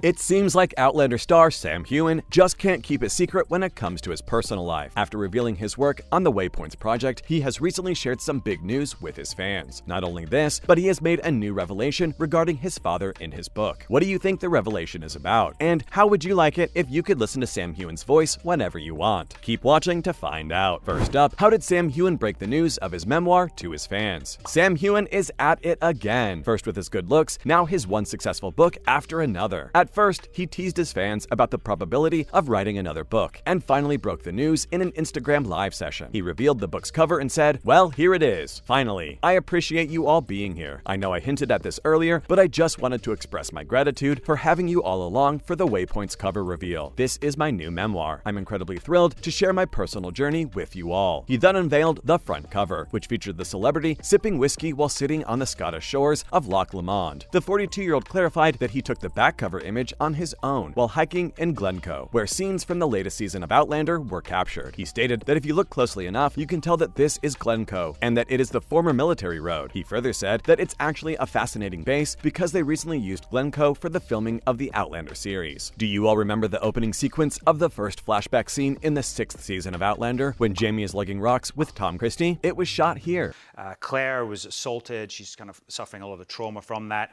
It seems like Outlander star Sam Heughan just can't keep it secret when it comes to his personal life. After revealing his work on the Waypoints project, he has recently shared some big news with his fans. Not only this, but he has made a new revelation regarding his father in his book. What do you think the revelation is about? And how would you like it if you could listen to Sam Heughan's voice whenever you want? Keep watching to find out. First up, how did Sam Heughan break the news of his memoir to his fans? Sam Heughan is at it again. First with his good looks, now his one successful book after another. At first, he teased his fans about the probability of writing another book, and finally broke the news in an Instagram live session. He revealed the book's cover and said, "Well, here it is. Finally. I appreciate you all being here. I know I hinted at this earlier, but I just wanted to express my gratitude for having you all along for the Waypoints cover reveal. This is my new memoir. I'm incredibly thrilled to share my personal journey with you all." He then unveiled the front cover, which featured the celebrity sipping whiskey while sitting on the Scottish shores of Loch Lomond. The 42-year-old clarified that he took the back cover image on his own while hiking in Glencoe, where scenes from the latest season of Outlander were captured. He stated that if you look closely enough, you can tell that this is Glencoe and that it is the former military road. He further said that it's actually a fascinating base because they recently used Glencoe for the filming of the Outlander series. Do you all remember the opening sequence of the first flashback scene in the 6th season of Outlander when Jamie is lugging rocks with Tom Christie? It was shot here. Claire was assaulted. She's kind of suffering a lot of trauma from that.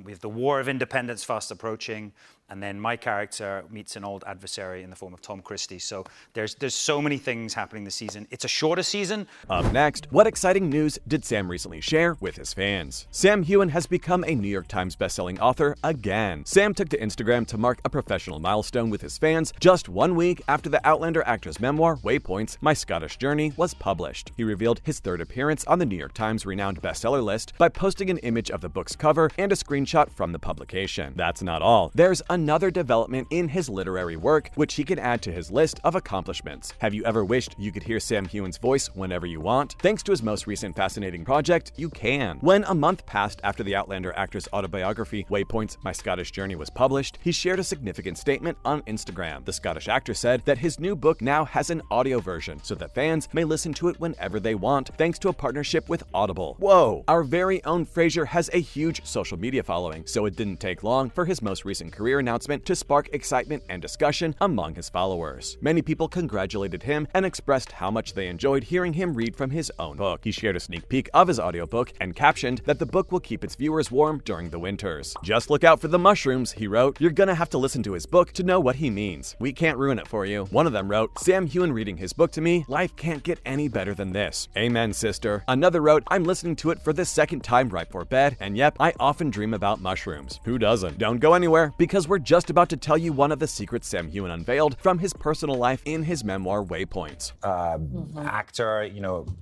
We have the War of Independence fast approaching. And then my character meets an old adversary in the form of Tom Christie. So there's so many things happening this season. It's a shorter season. Up next, what exciting news did Sam recently share with his fans? Sam Heughan has become a New York Times bestselling author again. Sam took to Instagram to mark a professional milestone with his fans just 1 week after the Outlander actor's memoir, Waypoints, My Scottish Journey, was published. He revealed his third appearance on the New York Times renowned bestseller list by posting an image of the book's cover and a screenshot from the publication. That's not all. There's another development in his literary work, which he can add to his list of accomplishments. Have you ever wished you could hear Sam Heughan's voice whenever you want? Thanks to his most recent fascinating project, you can. When a month passed after the Outlander actor's autobiography, Waypoints, My Scottish Journey, was published, he shared a significant statement on Instagram. The Scottish actor said that his new book now has an audio version so that fans may listen to it whenever they want, thanks to a partnership with Audible. Whoa! Our very own Fraser has a huge social media following, so it didn't take long for his most recent career announcement to spark excitement and discussion among his followers. Many people congratulated him and expressed how much they enjoyed hearing him read from his own book. He shared a sneak peek of his audiobook and captioned that the book will keep its viewers warm during the winters. "Just look out for the mushrooms," he wrote. "You're gonna have to listen to his book to know what he means. We can't ruin it for you." One of them wrote, "Sam Heughan reading his book to me, life can't get any better than this. Amen, sister." Another wrote, "I'm listening to it for the second time right before bed, and yep, I often dream about mushrooms." Who doesn't? Don't go anywhere, because we're just about to tell you one of the secrets Sam Heughan unveiled from his personal life in his memoir, Waypoints. Actor,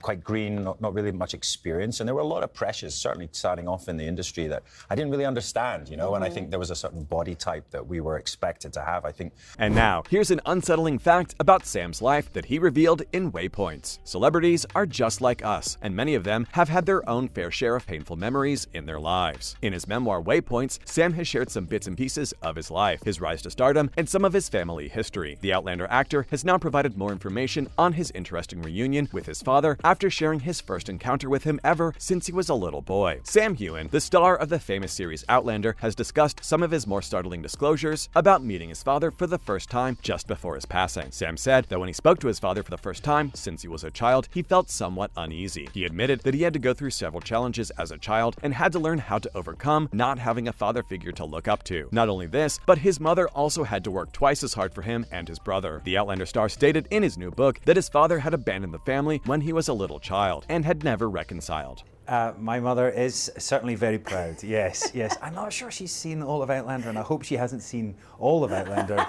quite green, not really much experience, and there were a lot of pressures, certainly starting off in the industry, that I didn't really understand, and I think there was a certain body type that we were expected to have, I think. And now, here's an unsettling fact about Sam's life that he revealed in Waypoints. Celebrities are just like us, and many of them have had their own fair share of painful memories in their lives. In his memoir, Waypoints, Sam has shared some bits and pieces of his life, his rise to stardom, and some of his family history. The Outlander actor has now provided more information on his interesting reunion with his father after sharing his first encounter with him ever since he was a little boy. Sam Heughan, the star of the famous series Outlander, has discussed some of his more startling disclosures about meeting his father for the first time just before his passing. Sam said that when he spoke to his father for the first time since he was a child, he felt somewhat uneasy. He admitted that he had to go through several challenges as a child and had to learn how to overcome not having a father figure to look up to. Not only this, but his mother also had to work twice as hard for him and his brother. The Outlander star stated in his new book that his father had abandoned the family when he was a little child and had never reconciled. My mother is certainly very proud. Yes. I'm not sure she's seen all of Outlander, and I hope she hasn't seen all of Outlander,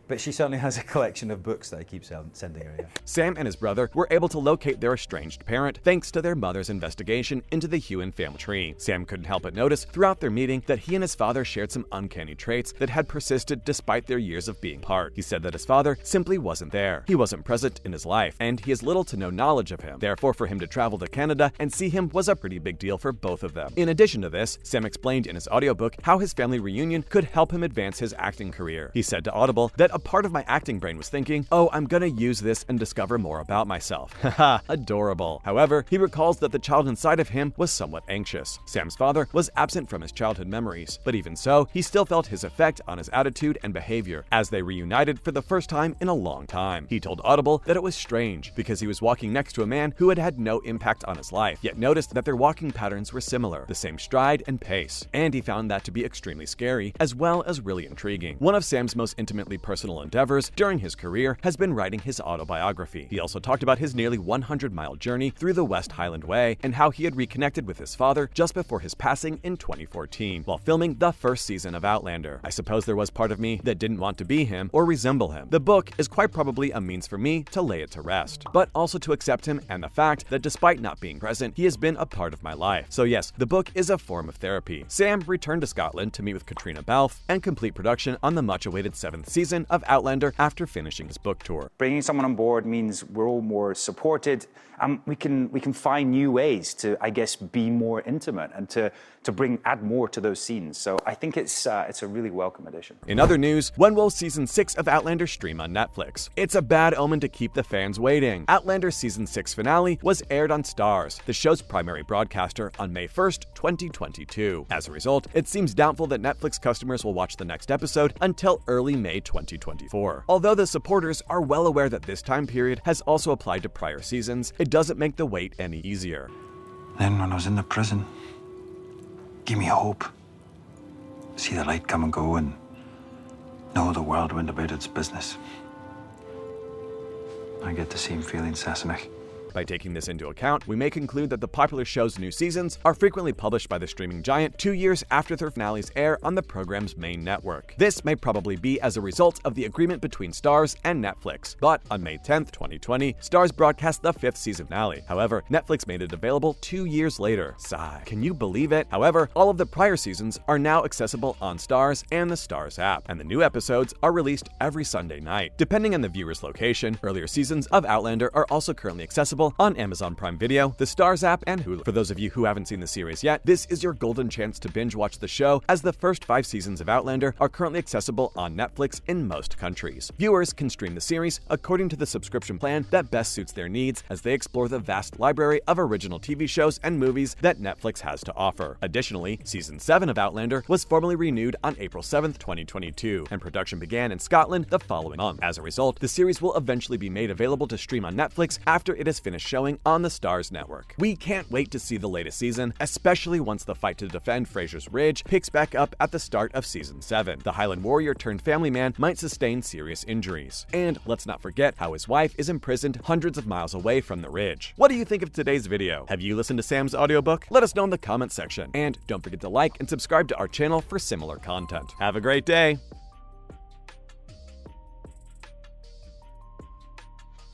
but she certainly has a collection of books that I keep sending her. Yeah. Sam and his brother were able to locate their estranged parent thanks to their mother's investigation into the Heughan family tree. Sam couldn't help but notice throughout their meeting that he and his father shared some uncanny traits that had persisted despite their years of being apart. He said that his father simply wasn't there. He wasn't present in his life, and he has little to no knowledge of him. Therefore, for him to travel to Canada and see him was a pretty big deal for both of them. In addition to this, Sam explained in his audiobook how his family reunion could help him advance his acting career. He said to Audible that a part of my acting brain was thinking, "Oh, I'm gonna use this and discover more about myself." Haha, adorable. However, he recalls that the child inside of him was somewhat anxious. Sam's father was absent from his childhood memories, but even so, he still felt his effect on his attitude and behavior as they reunited for the first time in a long time. He told Audible that it was strange because he was walking next to a man who had had no impact on his life, yet noticed that their walking patterns were similar, the same stride and pace, and he found that to be extremely scary as well as really intriguing. One of Sam's most intimately personal endeavors during his career has been writing his autobiography. He also talked about his nearly 100-mile journey through the West Highland Way and how he had reconnected with his father just before his passing in 2014 while filming the first season of Outlander. "I suppose there was part of me that didn't want to be him or resemble him. The book is quite probably a means for me to lay it to rest, but also to accept him and the fact that despite not being present, he has been a part of my life. So yes, the book is a form of therapy." Sam returned to Scotland to meet with Katrina Balfe and complete production on the much-awaited 7th season of Outlander after finishing his book tour. Bringing someone on board means we're all more supported, and we can find new ways to, I guess, be more intimate and to add more to those scenes. So I think it's a really welcome addition. In other news, when will Season 6 of Outlander stream on Netflix? It's a bad omen to keep the fans waiting. Outlander Season 6 finale was aired on Starz, the show's primary broadcaster, on May 1st, 2022. As a result, it seems doubtful that Netflix customers will watch the next episode until early May 2024. Although the supporters are well aware that this time period has also applied to prior seasons, it doesn't make the wait any easier. Then when I was in the prison, give me hope. See the light come and go and know the world went about its business. I get the same feeling, Sassenach. By taking this into account, we may conclude that the popular show's new seasons are frequently published by the streaming giant 2 years after their finales air on the program's main network. This may probably be as a result of the agreement between Starz and Netflix, but on May 10th, 2020, Starz broadcast the 5th season finale. However, Netflix made it available 2 years later. Sigh. Can you believe it? However, all of the prior seasons are now accessible on Starz and the Starz app, and the new episodes are released every Sunday night. Depending on the viewer's location, earlier seasons of Outlander are also currently accessible on Amazon Prime Video, the Starz app, and Hulu. For those of you who haven't seen the series yet, this is your golden chance to binge watch the show, as the first 5 seasons of Outlander are currently accessible on Netflix in most countries. Viewers can stream the series according to the subscription plan that best suits their needs as they explore the vast library of original TV shows and movies that Netflix has to offer. Additionally, Season 7 of Outlander was formally renewed on April 7th, 2022, and production began in Scotland the following month. As a result, the series will eventually be made available to stream on Netflix after it is finished showing on the Starz network. We can't wait to see the latest season, especially once the fight to defend Fraser's Ridge picks back up at the start of Season 7. The Highland warrior turned family man might sustain serious injuries. And let's not forget how his wife is imprisoned hundreds of miles away from the ridge. What do you think of today's video? Have you listened to Sam's audiobook? Let us know in the comments section. And don't forget to like and subscribe to our channel for similar content. Have a great day!